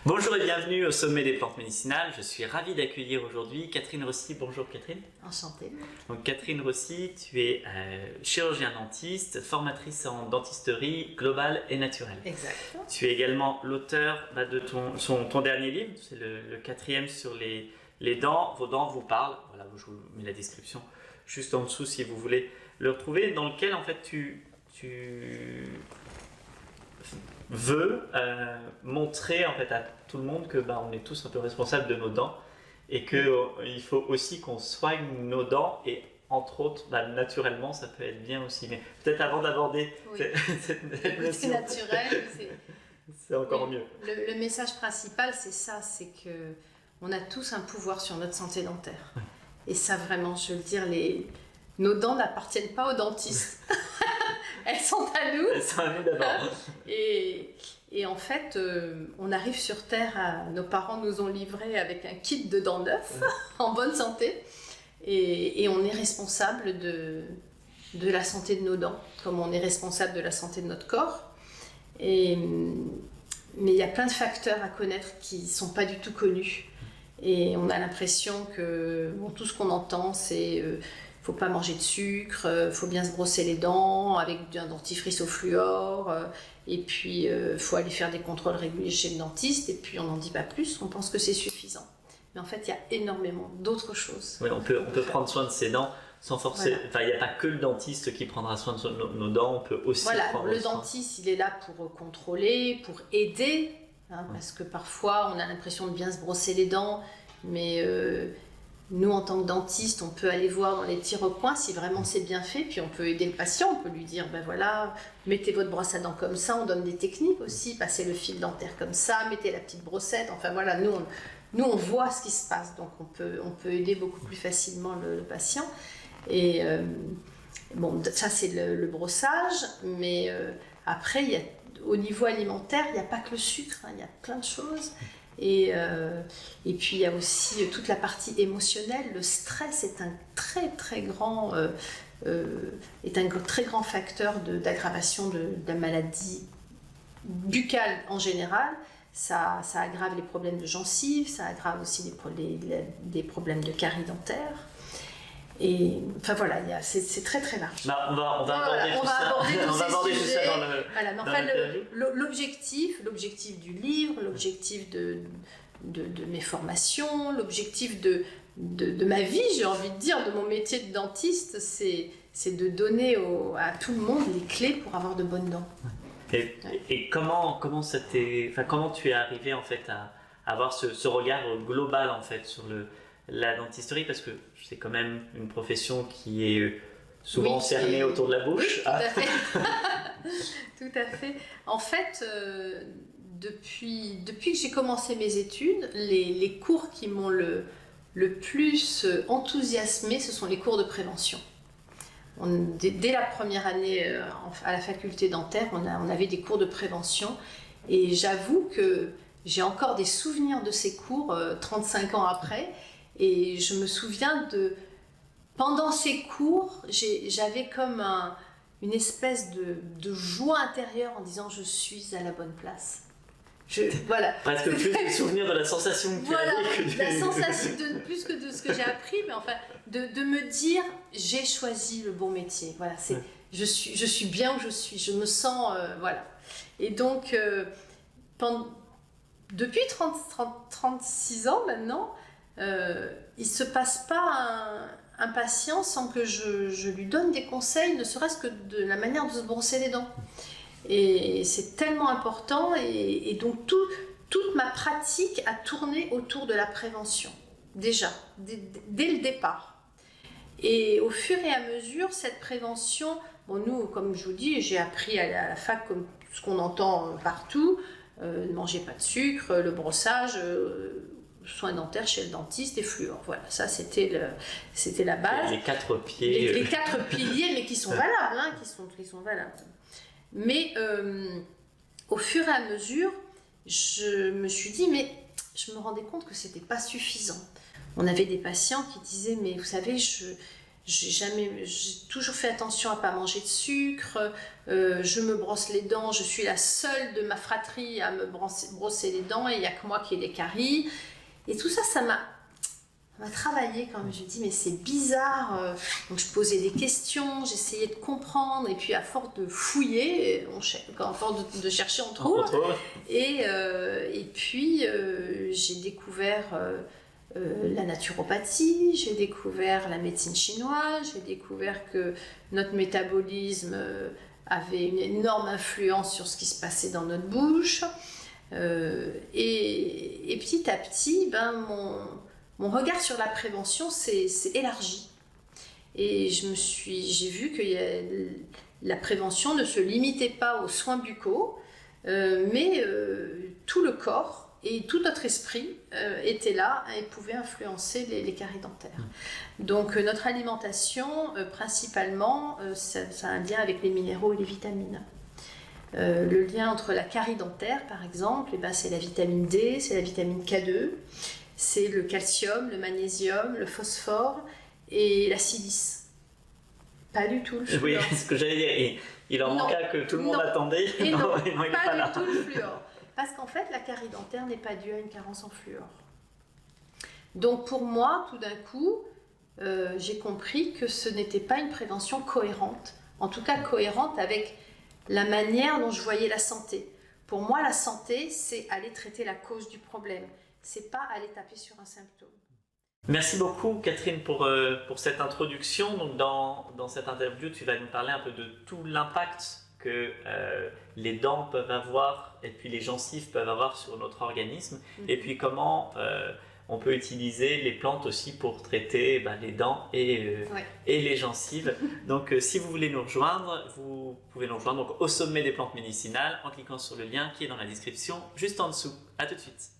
Bonjour et bienvenue au sommet des plantes médicinales. Je suis ravi d'accueillir aujourd'hui Catherine Rossi. Bonjour Catherine. Enchantée. Donc Catherine Rossi, tu es chirurgien dentiste, formatrice en dentisterie globale et naturelle. Exact. Tu es également l'auteur de ton dernier livre, c'est le quatrième sur les dents. Vos dents vous parlent. Voilà, je vous mets la description juste en dessous si vous voulez le retrouver, dans lequel en fait tu veut montrer en fait à tout le monde que on est tous un peu responsables de nos dents et qu'il faut aussi qu'on soigne nos dents et entre autres naturellement ça peut être bien aussi, mais peut-être avant d'aborder cette notion naturel, c'est encore mieux. Le message principal c'est ça, c'est que on a tous un pouvoir sur notre santé dentaire et ça vraiment, je veux dire, nos dents n'appartiennent pas aux dentistes. Elles sont à nous. Elles sont à nous d'abord. Et en fait, on arrive sur Terre, nos parents nous ont livrés avec un kit de dents neuves, en bonne santé. Et on est responsable de la santé de nos dents, comme on est responsable de la santé de notre corps. Mais il y a plein de facteurs à connaître qui ne sont pas du tout connus. Et on a l'impression que tout ce qu'on entend, c'est... faut pas manger de sucre, faut bien se brosser les dents avec un dentifrice au fluor, et puis faut aller faire des contrôles réguliers chez le dentiste, et puis on n'en dit pas plus, on pense que c'est suffisant. Mais en fait, il y a énormément d'autres choses. Oui, on peut prendre soin de ses dents sans forcer. Voilà. Enfin, il n'y a pas que le dentiste qui prendra soin de nos dents, on peut aussi prendre le soin. Dentiste, il est là pour contrôler, pour aider, parce que parfois on a l'impression de bien se brosser les dents, mais... nous, en tant que dentiste, on peut aller voir dans les petits recoins si vraiment c'est bien fait, puis on peut aider le patient, on peut lui dire, voilà, mettez votre brosse à dents comme ça, on donne des techniques aussi, passez le fil dentaire comme ça, mettez la petite brossette, enfin voilà, nous on voit ce qui se passe, donc on peut aider beaucoup plus facilement le patient. Et ça c'est le brossage, mais après, au niveau alimentaire, il n'y a pas que le sucre, il y a plein de choses. Et puis il y a aussi toute la partie émotionnelle. Le stress est un très très grand facteur d'aggravation de la maladie buccale en général. Ça aggrave les problèmes de gencives, ça aggrave aussi des problèmes de carie dentaire. Et enfin voilà, c'est très très large. On va aborder tout ça dans le. Voilà, mais enfin, l'objectif du livre, l'objectif de mes formations, l'objectif de ma vie, j'ai envie de dire, de mon métier de dentiste, c'est de donner à tout le monde les clés pour avoir de bonnes dents. Et comment tu es arrivé en fait à avoir ce regard global en fait sur la dentisterie, parce que c'est quand même une profession qui est souvent cernée autour de la bouche. Oui, tout à fait. Tout à fait. En fait, depuis que j'ai commencé mes études, les cours qui m'ont le plus enthousiasmée, ce sont les cours de prévention. Dès la première année à la faculté dentaire, on avait des cours de prévention, et j'avoue que j'ai encore des souvenirs de ces cours 35 ans après. Et je me souviens pendant ces cours, j'avais comme une espèce de joie intérieure en disant je suis à la bonne place. Voilà. Presque plus de souvenirs de la sensation que tu avais. La sensation plus que de ce que j'ai appris, mais enfin de me dire j'ai choisi le bon métier. Voilà, je suis bien où je suis, je me sens voilà. Et donc depuis 36 ans maintenant. Il ne se passe pas un patient sans que je lui donne des conseils, ne serait-ce que de la manière de se brosser les dents. Et c'est tellement important, et donc toute ma pratique a tourné autour de la prévention, déjà, dès le départ. Et au fur et à mesure, cette prévention, nous, comme je vous dis, j'ai appris à la fac comme ce qu'on entend partout, ne mangez pas de sucre, le brossage... soins dentaires chez le dentiste et fluor. Voilà, ça c'était la base. Les 4 pieds. Les 4 piliers, mais qui sont valables, qui sont valables. Mais au fur et à mesure, je me suis dit, mais je me rendais compte que c'était pas suffisant. On avait des patients qui disaient, mais vous savez, J'ai toujours fait attention à pas manger de sucre. Je me brosse les dents. Je suis la seule de ma fratrie à me brosser les dents et il n'y a que moi qui ai des caries. Et tout ça, ça m'a travaillé quand même. Je me dis mais c'est bizarre. Donc je posais des questions, j'essayais de comprendre et puis à force de fouiller, à force de chercher on trouve. Et puis j'ai découvert la naturopathie, j'ai découvert la médecine chinoise, j'ai découvert que notre métabolisme avait une énorme influence sur ce qui se passait dans notre bouche. Et petit à petit, mon regard sur la prévention s'est élargi. Et j'ai vu que la prévention ne se limitait pas aux soins buccaux, mais tout le corps et tout notre esprit était là et pouvait influencer les caries dentaires. Donc notre alimentation, principalement, ça a un lien avec les minéraux et les vitamines. Le lien entre la carie dentaire, par exemple, c'est la vitamine D, c'est la vitamine K2, c'est le calcium, le magnésium, le phosphore et la silice. Pas du tout le fluor. Oui, c'est ce que j'allais dire. Il en manqua que tout le monde attendait. Et non, il n'est pas là. du tout le fluor. Parce qu'en fait, la carie dentaire n'est pas due à une carence en fluor. Donc pour moi, tout d'un coup, j'ai compris que ce n'était pas une prévention cohérente. En tout cas, cohérente avec la manière dont je voyais la santé. Pour moi, la santé, c'est aller traiter la cause du problème. C'est pas aller taper sur un symptôme. Merci beaucoup Catherine pour cette introduction. Donc dans cette interview, tu vas nous parler un peu de tout l'impact que les dents peuvent avoir et puis les gencives peuvent avoir sur notre organisme et puis comment on peut utiliser les plantes aussi pour traiter les dents et les gencives. Donc si vous voulez nous rejoindre, vous pouvez nous rejoindre donc, au sommet des plantes médicinales en cliquant sur le lien qui est dans la description juste en dessous. À tout de suite.